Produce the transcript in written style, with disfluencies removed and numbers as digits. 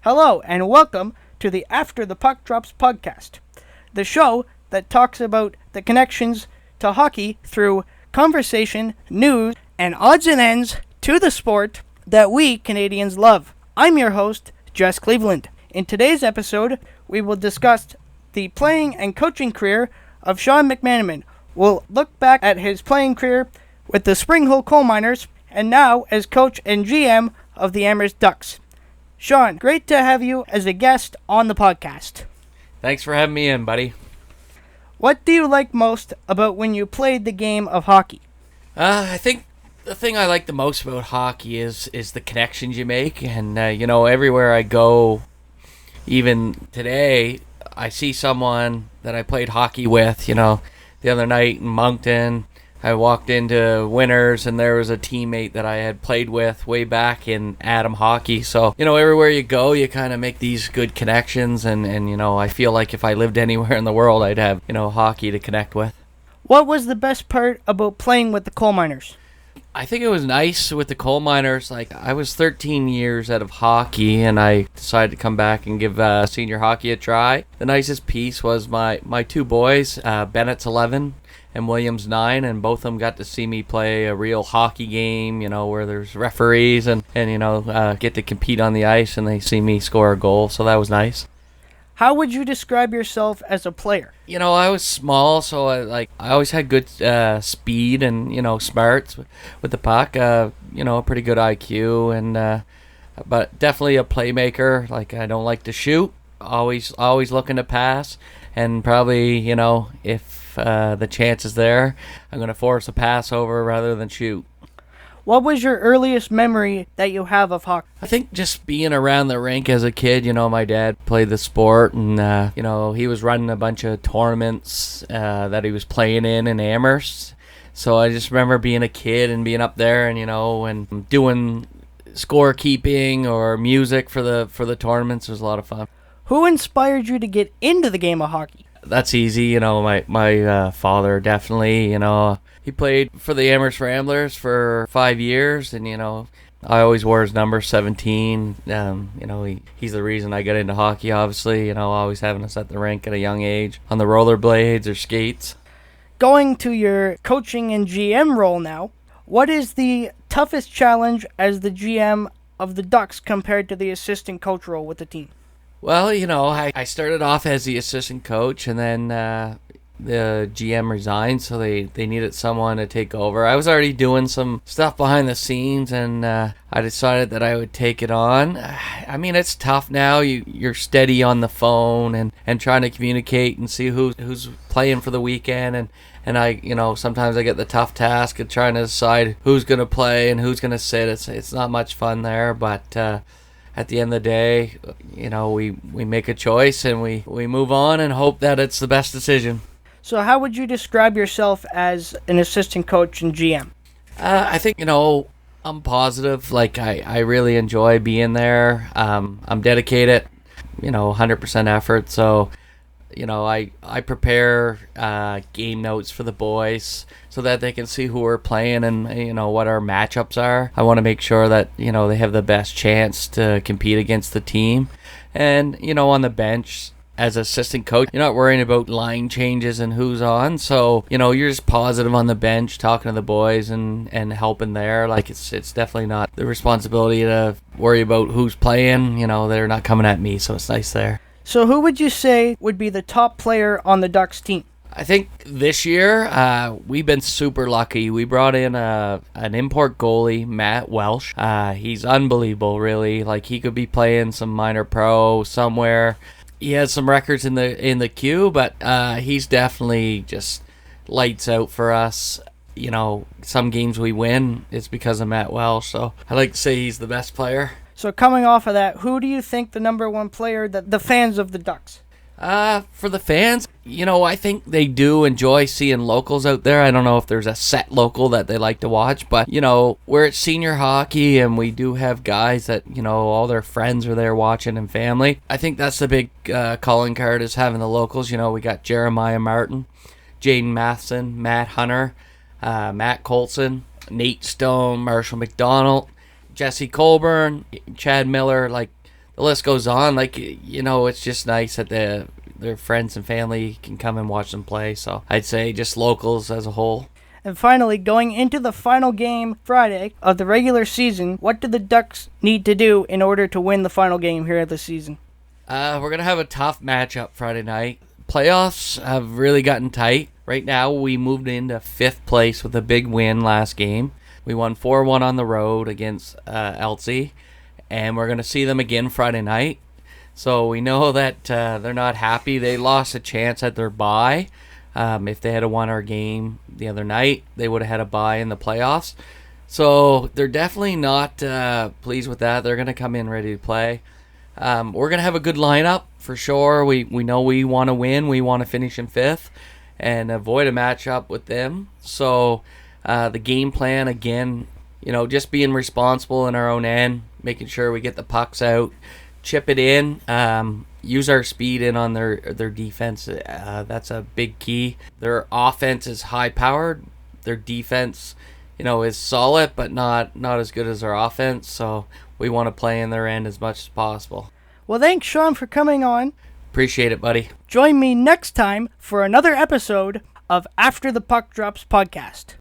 Hello, and welcome to the After the Puck Drops podcast, the show that talks about the connections to hockey through conversation, news, and odds and ends to the sport that we Canadians love. I'm your host, Jess Cleveland. In today's episode, we will discuss the playing and coaching career of Shawn Mcmannaman. We'll look back at his playing career with the Spring Hill Coal Miners and now as coach and GM of the Amherst Ducks. Shawn, great to have you as a guest on the podcast. Thanks for having me in, buddy. What do you like most about when you played the game of hockey? I think the thing I like the most about hockey is the connections you make. And, everywhere I go, even today, I see someone that I played hockey with. The other night in Moncton, I walked into Winners and there was a teammate that I had played with way back in Adam hockey. So, everywhere you go, you kind of make these good connections. And I feel like if I lived anywhere in the world, I'd have, hockey to connect with. What was the best part about playing with the Coal Miners? I think it was nice with the Coal Miners. I was 13 years out of hockey, and I decided to come back and give senior hockey a try. The nicest piece was my two boys, Bennett's 11 and Williams 9, and both of them got to see me play a real hockey game, where there's referees and get to compete on the ice, and they see me score a goal, so that was nice. How would you describe yourself as a player? I was small, so I always had good speed and smarts with the puck. A pretty good IQ, and but definitely a playmaker. I don't like to shoot. Always looking to pass, and probably if the chance is there, I'm gonna force a pass over rather than shoot. What was your earliest memory that you have of hockey? I think just being around the rink as a kid. My dad played the sport, and he was running a bunch of tournaments that he was playing in Amherst. So I just remember being a kid and being up there, and and doing scorekeeping or music for the tournaments. It was a lot of fun. Who inspired you to get into the game of hockey? That's easy. My father definitely. He played for the Amherst Ramblers for 5 years, and I always wore his number 17. He's the reason I got into hockey. Obviously, always having us at the rink at a young age on the rollerblades or skates. Going to your coaching and GM role now, what is the toughest challenge as the GM of the Ducks compared to the assistant coach role with the team? Well, I started off as the assistant coach, and then the GM resigned, so they needed someone to take over. I was already doing some stuff behind the scenes, and I decided that I would take it on. I mean, it's tough now. You're steady on the phone and trying to communicate and see who's playing for the weekend, and I sometimes I get the tough task of trying to decide who's going to play and who's going to sit. It's not much fun there, but at the end of the day, we make a choice and we move on and hope that it's the best decision. So how would you describe yourself as an assistant coach and GM? I think, I'm positive. I really enjoy being there. I'm dedicated, 100% effort. So, I prepare game notes for the boys so that they can see who we're playing and, what our matchups are. I want to make sure that, they have the best chance to compete against the team. And, on the bench, as assistant coach, you're not worrying about line changes and who's on. So, you're just positive on the bench, talking to the boys and helping there. It's definitely not the responsibility to worry about who's playing. They're not coming at me, so it's nice there. So who would you say would be the top player on the Ducks team? I think this year we've been super lucky. We brought in an import goalie, Matt Welsh. He's unbelievable, really. He could be playing some minor pro somewhere. He has some records in the queue, but he's definitely just lights out for us. Some games we win, it's because of Matt Welsh. So I like to say he's the best player. So coming off of that, who do you think the number one player that the fans of the Ducks? For the fans, I think they do enjoy seeing locals out there. I don't know if there's a set local that they like to watch, but, we're at senior hockey and we do have guys that, all their friends are there watching and family. I think that's the big calling card is having the locals. We got Jeremiah Martin, Jaden Matheson, Matt Hunter, Matt Colson, Nate Stone, Marshall McDonald, Jesse Colburn, Chad Miller. the list goes on. Like, it's just nice that their friends and family can come and watch them play. So I'd say just locals as a whole. And finally, going into the final game Friday of the regular season, what do the Ducks need to do in order to win the final game here of the season? We're going to have a tough matchup Friday night. Playoffs have really gotten tight. Right now, we moved into 5th place with a big win last game. We won 4-1 on the road against Elsie, and we're going to see them again Friday night. So we know that they're not happy. They lost a chance at their bye. If they had won our game the other night, they would have had a bye in the playoffs. So they're definitely not pleased with that. They're going to come in ready to play. We're going to have a good lineup for sure. We know we want to win. We want to finish in 5th and avoid a matchup with them. So the game plan, again, just being responsible in our own end, making sure we get the pucks out, chip it in, use our speed in on their defense. That's a big key. Their offense is high-powered. Their defense, is solid, but not as good as our offense. So we want to play in their end as much as possible. Well, thanks, Shawn, for coming on. Appreciate it, buddy. Join me next time for another episode of After the Puck Drops podcast.